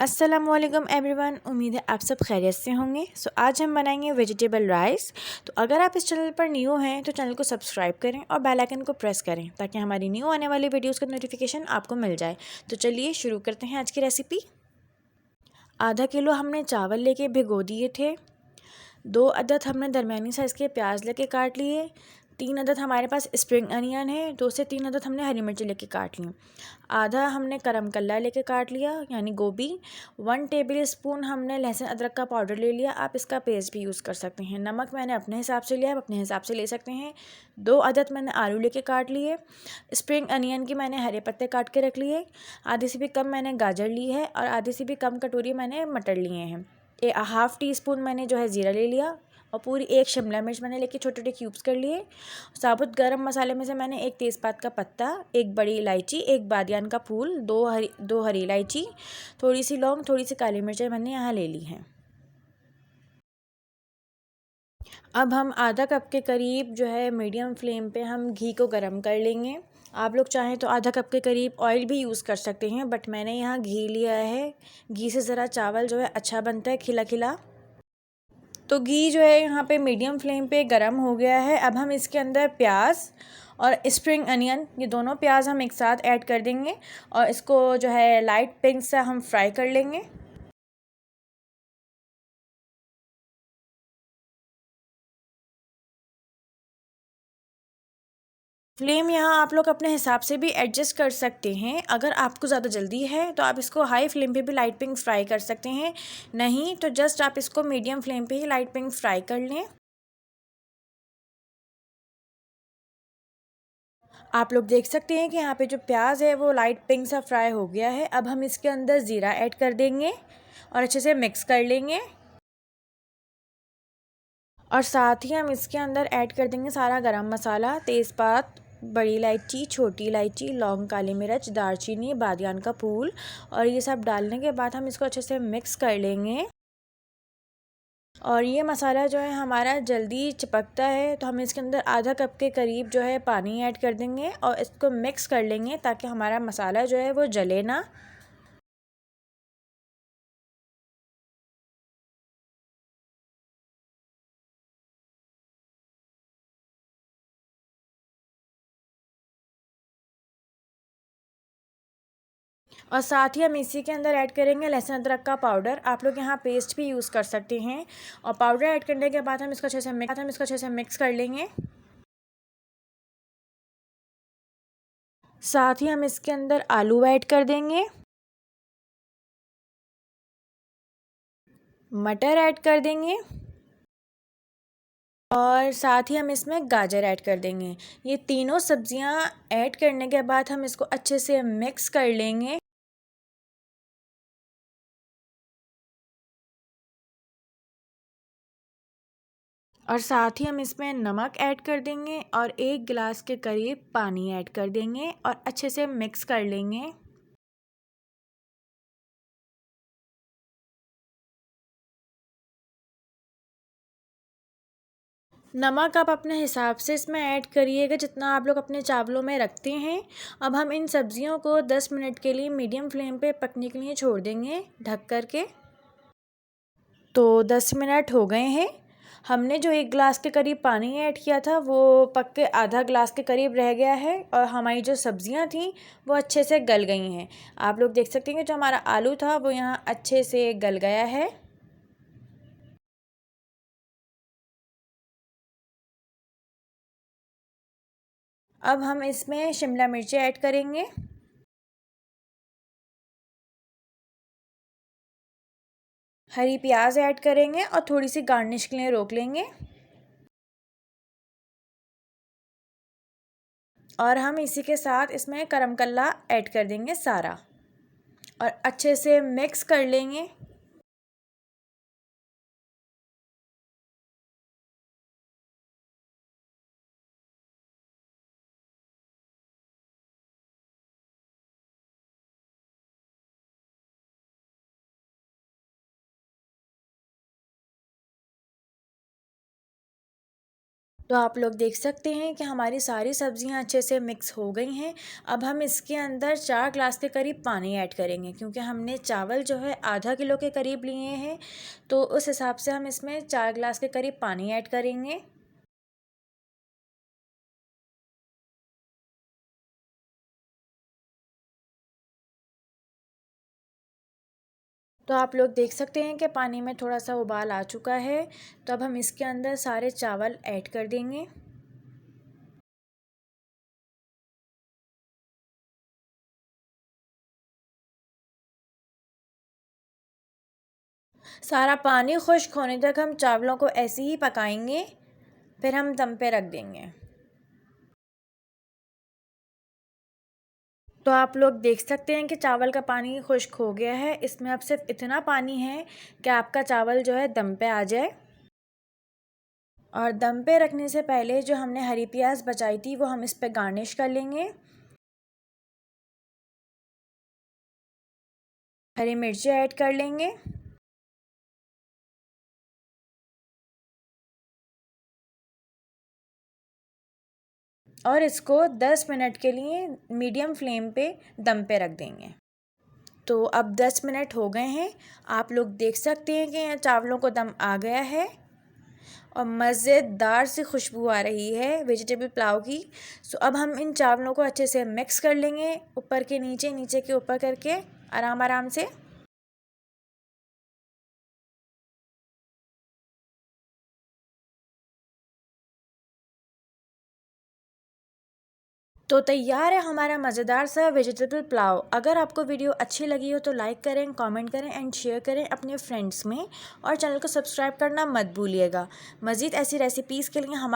अस्सलामुअलैकुम एवरीवन, उम्मीद है आप सब खैरियत से होंगे। आज हम बनाएंगे वेजिटेबल राइस। तो अगर आप इस चैनल पर न्यू हैं तो चैनल को सब्सक्राइब करें और बेल आइकन को प्रेस करें ताकि हमारी न्यू आने वाली वीडियोस का नोटिफिकेशन आपको मिल जाए। तो चलिए शुरू करते हैं आज की रेसिपी। आधा किलो हमने चावल लेके भिगो दिए थे। 2 अदद हमने दरमियानी साइज़ के प्याज लेके काट लिए। 3 अदद हमारे पास स्प्रिंग अनियन है। 2 से 3 अदद हमने हरी मिर्ची लेके काट ली। आधा हमने करम कल्ला लेके काट लिया यानी गोभी। 1 टेबल स्पून हमने लहसुन अदरक का पाउडर ले लिया। आप इसका पेस्ट भी यूज़ कर सकते हैं। नमक मैंने अपने हिसाब से लिया, आप अपने हिसाब से ले सकते हैं। 2 अदद मैंने आलू लेके काट लिए। स्प्रिंग अनियन की मैंने हरे पत्ते काट के रख लिए। आधे से भी कम मैंने गाजर ली है और आधे से भी कम कटोरी मैंने मटर लिए हैं। 1/2 टीस्पून मैंने जो है ज़ीरा ले लिया और पूरी 1 शिमला मिर्च मैंने लेके छोटे छोटे क्यूब्स कर लिए। साबुत गरम मसाले में से मैंने 1 तेज़पात का पत्ता, 1 बड़ी इलायची, 1 बादियान का फूल, 2 हरी इलायची, थोड़ी सी लौंग, थोड़ी सी काली मिर्चें मैंने यहाँ ले ली हैं। अब हम आधा कप के करीब जो है मीडियम फ्लेम पे हम घी को गरम कर लेंगे। आप लोग चाहें तो आधा कप के करीब ऑयल भी यूज़ कर सकते हैं, बट मैंने यहाँ घी लिया है। घी से ज़रा चावल जो है अच्छा बनता है, खिला खिला। तो घी जो है यहाँ पे मीडियम फ्लेम पे गरम हो गया है। अब हम इसके अंदर प्याज और स्प्रिंग अनियन, ये दोनों प्याज हम एक साथ ऐड कर देंगे और इसको जो है लाइट पिंक से हम फ्राई कर लेंगे। फ्लेम यहाँ आप लोग अपने हिसाब से भी एडजस्ट कर सकते हैं। अगर आपको ज़्यादा जल्दी है तो आप इसको हाई फ्लेम पे भी लाइट पिंक फ्राई कर सकते हैं, नहीं तो जस्ट आप इसको मीडियम फ्लेम पे ही लाइट पिंक फ्राई कर लें। आप लोग देख सकते हैं कि यहाँ पे जो प्याज है वो लाइट पिंक सा फ्राई हो गया है। अब हम इसके अंदर ज़ीरा ऐड कर देंगे और अच्छे से मिक्स कर लेंगे और साथ ही हम इसके अंदर ऐड कर देंगे सारा गरम मसाला, तेज़पात, बड़ी इलायची, छोटी इलायची, लौंग, काली मिर्च, दालचीनी, बादियान का फूल और ये सब डालने के बाद हम इसको अच्छे से मिक्स कर लेंगे। और ये मसाला जो है हमारा जल्दी चिपकता है तो हम इसके अंदर आधा कप के करीब जो है पानी ऐड कर देंगे और इसको मिक्स कर लेंगे ताकि हमारा मसाला जो है वो जले ना। और साथ ही हम इसी के अंदर ऐड करेंगे लहसुन अदरक का पाउडर। आप लोग यहाँ पेस्ट भी यूज़ कर सकते हैं। और पाउडर ऐड करने के बाद हम इसको अच्छे से मिक्स कर लेंगे। साथ ही हम इसके अंदर आलू ऐड कर देंगे, मटर ऐड कर देंगे और साथ ही हम इसमें गाजर ऐड कर देंगे। ये तीनों सब्जियां ऐड करने के बाद हम इसको अच्छे से मिक्स कर लेंगे। और साथ ही हम इसमें नमक ऐड कर देंगे और 1 गिलास के करीब पानी ऐड कर देंगे और अच्छे से मिक्स कर लेंगे। नमक आप अपने हिसाब से इसमें ऐड करिएगा जितना आप लोग अपने चावलों में रखते हैं। अब हम इन सब्जियों को 10 मिनट के लिए मीडियम फ्लेम पे पकने के लिए छोड़ देंगे ढक कर के। तो 10 मिनट हो गए हैं। हमने जो 1 गिलास के करीब पानी ऐड किया था वो पक के आधा गिलास के करीब रह गया है और हमारी जो सब्जियां थी वो अच्छे से गल गई हैं। आप लोग देख सकते हैं कि जो हमारा आलू था वो यहाँ अच्छे से गल गया है। अब हम इसमें शिमला मिर्ची ऐड करेंगे, हरी प्याज ऐड करेंगे और थोड़ी सी गार्निश के लिए रोक लेंगे। और हम इसी के साथ इसमें करम कल्ला ऐड कर देंगे सारा और अच्छे से मिक्स कर लेंगे। तो आप लोग देख सकते हैं कि हमारी सारी सब्जियां अच्छे से मिक्स हो गई हैं। अब हम इसके अंदर 4 ग्लास के करीब पानी ऐड करेंगे, क्योंकि हमने चावल जो है आधा किलो के करीब लिए हैं, तो उस हिसाब से हम इसमें 4 ग्लास के करीब पानी ऐड करेंगे। तो आप लोग देख सकते हैं कि पानी में थोड़ा सा उबाल आ चुका है। तो अब हम इसके अंदर सारे चावल ऐड कर देंगे। सारा पानी खुश्क होने तक हम चावलों को ऐसे ही पकाएंगे, फिर हम दम पे रख देंगे। तो आप लोग देख सकते हैं कि चावल का पानी खुश्क हो गया है। इसमें अब सिर्फ इतना पानी है कि आपका चावल जो है दम पे आ जाए। और दम पे रखने से पहले जो हमने हरी प्याज बचाई थी वो हम इस पे गार्निश कर लेंगे। हरी मिर्ची ऐड कर लेंगे। और इसको 10 मिनट के लिए मीडियम फ्लेम पे दम पे रख देंगे। तो अब 10 मिनट हो गए हैं। आप लोग देख सकते हैं कि चावलों को दम आ गया है और मज़ेदार सी खुशबू आ रही है वेजिटेबल पुलाव की। सो अब हम इन चावलों को अच्छे से मिक्स कर लेंगे, ऊपर के नीचे, नीचे के ऊपर करके आराम आराम से। तो तैयार है हमारा मज़ेदार सा वेजिटेबल पुलाव। अगर आपको वीडियो अच्छी लगी हो तो लाइक करें, कमेंट करें एंड शेयर करें अपने फ्रेंड्स में, और चैनल को सब्सक्राइब करना मत भूलिएगा। मज़ीद ऐसी रेसिपीज़ के लिए हम